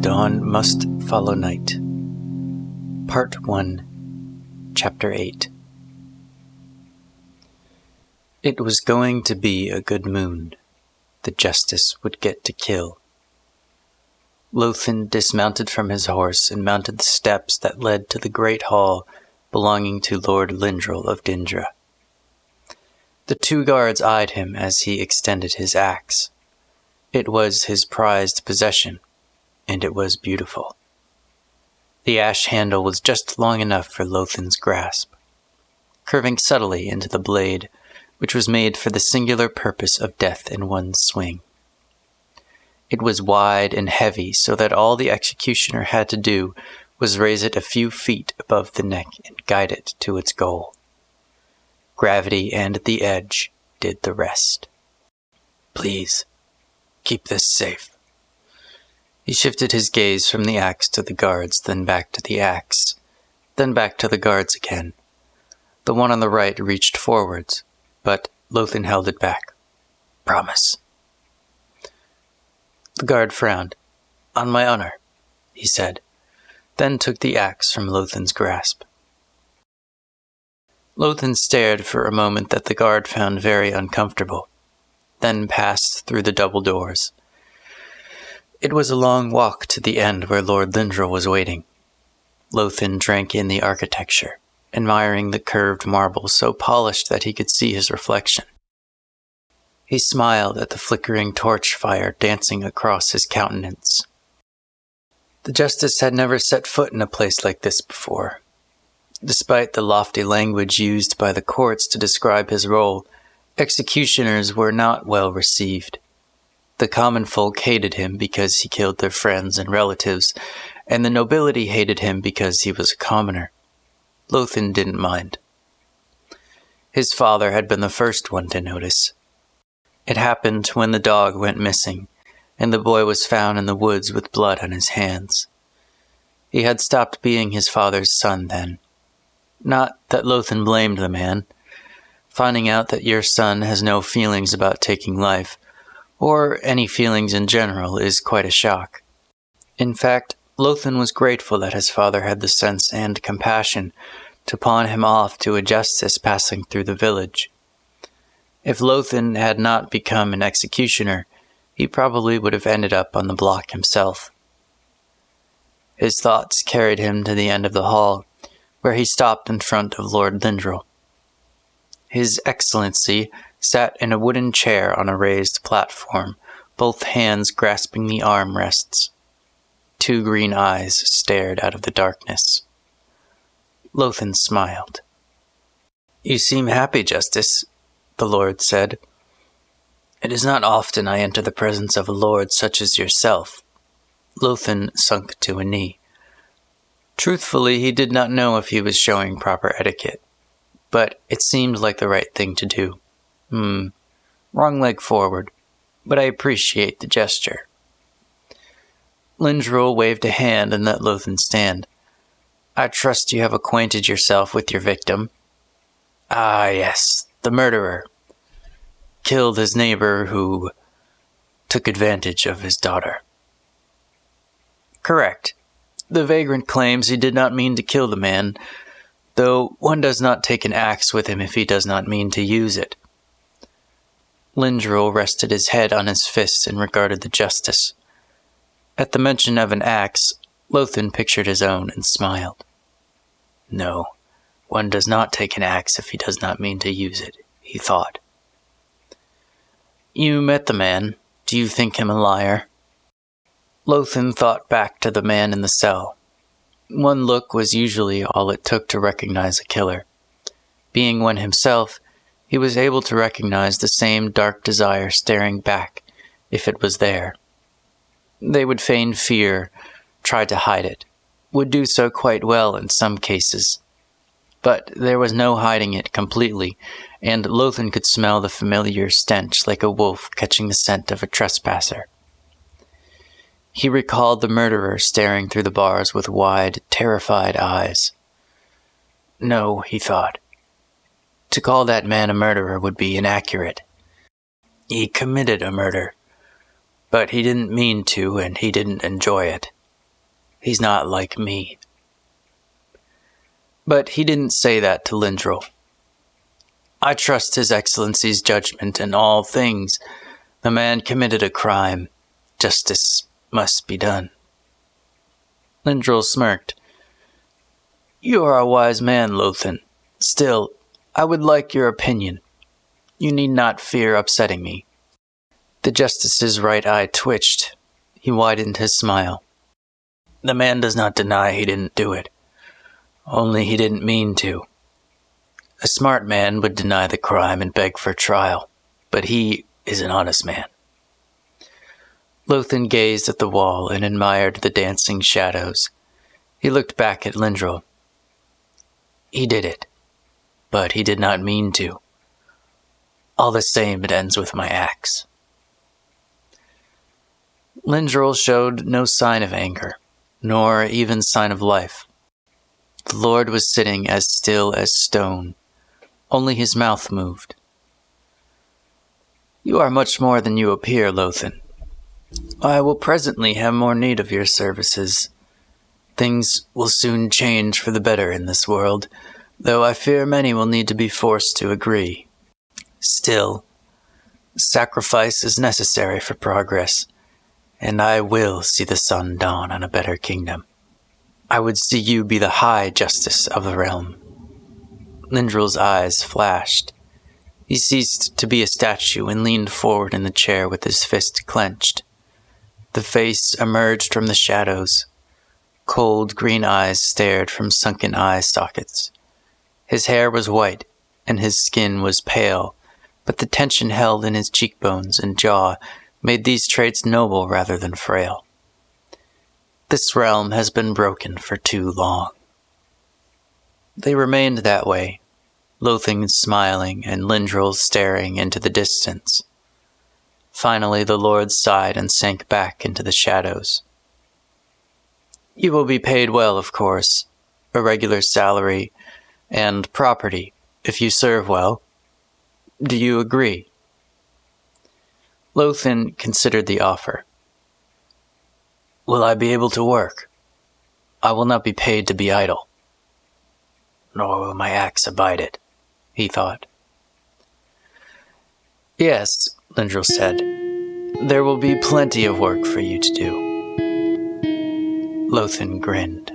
Dawn Must Follow Night. Part 1, Chapter 8. It was going to be a good moon. The justice would get to kill. Lothin dismounted from his horse and mounted the steps that led to the great hall belonging to Lord Lindrel of Dindra. The two guards eyed him as he extended his axe. It was his prized possession, and it was beautiful. The ash handle was just long enough for Lothin's grasp, curving subtly into the blade, which was made for the singular purpose of death in one swing. It was wide and heavy, so that all the executioner had to do was raise it a few feet above the neck and guide it to its goal. Gravity and the edge did the rest. "Please, keep this safe." He shifted his gaze from the axe to the guards, then back to the axe, then back to the guards again. The one on the right reached forwards, but Lothin held it back. "Promise." The guard frowned. "On my honor," he said, then took the axe from Lothin's grasp. Lothin stared for a moment that the guard found very uncomfortable, then passed through the double doors. It was a long walk to the end where Lord Lindrel was waiting. Lothin drank in the architecture, admiring the curved marble so polished that he could see his reflection. He smiled at the flickering torch fire dancing across his countenance. The justice had never set foot in a place like this before. Despite the lofty language used by the courts to describe his role, executioners were not well received. The common folk hated him because he killed their friends and relatives, and the nobility hated him because he was a commoner. Lothin didn't mind. His father had been the first one to notice. It happened when the dog went missing, and the boy was found in the woods with blood on his hands. He had stopped being his father's son then. Not that Lothin blamed the man. Finding out that your son has no feelings about taking life, or any feelings in general, is quite a shock. In fact, Lothin was grateful that his father had the sense and compassion to pawn him off to a justice passing through the village. If Lothin had not become an executioner, he probably would have ended up on the block himself. His thoughts carried him to the end of the hall, where he stopped in front of Lord Lindrel. His Excellency sat in a wooden chair on a raised platform, both hands grasping the armrests. Two green eyes stared out of the darkness. Lothin smiled. "You seem happy, Justice," the Lord said. "It is not often I enter the presence of a lord such as yourself." Lothin sunk to a knee. Truthfully, he did not know if he was showing proper etiquette, but it seemed like the right thing to do. Wrong leg forward, but I appreciate the gesture. Lindrel waved a hand and let Lothin stand. "I trust you have acquainted yourself with your victim." "Ah, yes, the murderer. Killed his neighbor who took advantage of his daughter." "Correct. The vagrant claims he did not mean to kill the man, though one does not take an axe with him if he does not mean to use it." Lindrel rested his head on his fist and regarded the justice. At the mention of an axe, Lothin pictured his own and smiled. "No, one does not take an axe if he does not mean to use it," he thought. "You met the man. Do you think him a liar?" Lothin thought back to the man in the cell. One look was usually all it took to recognize a killer. Being one himself, he was able to recognize the same dark desire staring back, if it was there. They would feign fear, try to hide it, would do so quite well in some cases. But there was no hiding it completely, and Lothin could smell the familiar stench like a wolf catching the scent of a trespasser. He recalled the murderer staring through the bars with wide, terrified eyes. No, he thought. To call that man a murderer would be inaccurate. He committed a murder, but he didn't mean to and he didn't enjoy it. He's not like me. But he didn't say that to Lindrel. I trust His Excellency's judgment in all things. The man committed a crime. Justice must be done. Lindrel smirked. You are a wise man, Lothan. Still, I would like your opinion. You need not fear upsetting me. The justice's right eye twitched. He widened his smile. The man does not deny he didn't do it. Only he didn't mean to. A smart man would deny the crime and beg for trial, but he is an honest man. Lothan gazed at the wall and admired the dancing shadows. He looked back at Lindrel. He did it, but he did not mean to. All the same, it ends with my axe. Lindrel showed no sign of anger, nor even sign of life. The Lord was sitting as still as stone. Only his mouth moved. You are much more than you appear, Lothan. I will presently have more need of your services. Things will soon change for the better in this world, though I fear many will need to be forced to agree. Still, sacrifice is necessary for progress, and I will see the sun dawn on a better kingdom. I would see you be the high justice of the realm. Lindrel's eyes flashed. He ceased to be a statue and leaned forward in the chair with his fist clenched. The face emerged from the shadows. Cold green eyes stared from sunken eye sockets. His hair was white, and his skin was pale, but the tension held in his cheekbones and jaw made these traits noble rather than frail. This realm has been broken for too long. They remained that way, Lothan smiling and Lindrel staring into the distance. Finally the Lord sighed and sank back into the shadows. You will be paid well, of course, a regular salary and property, if you serve well. Do you agree? Lothan considered the offer. Will I be able to work? I will not be paid to be idle. Nor will my axe abide it, he thought. Yes, Lindrel said. There will be plenty of work for you to do. Lothan grinned.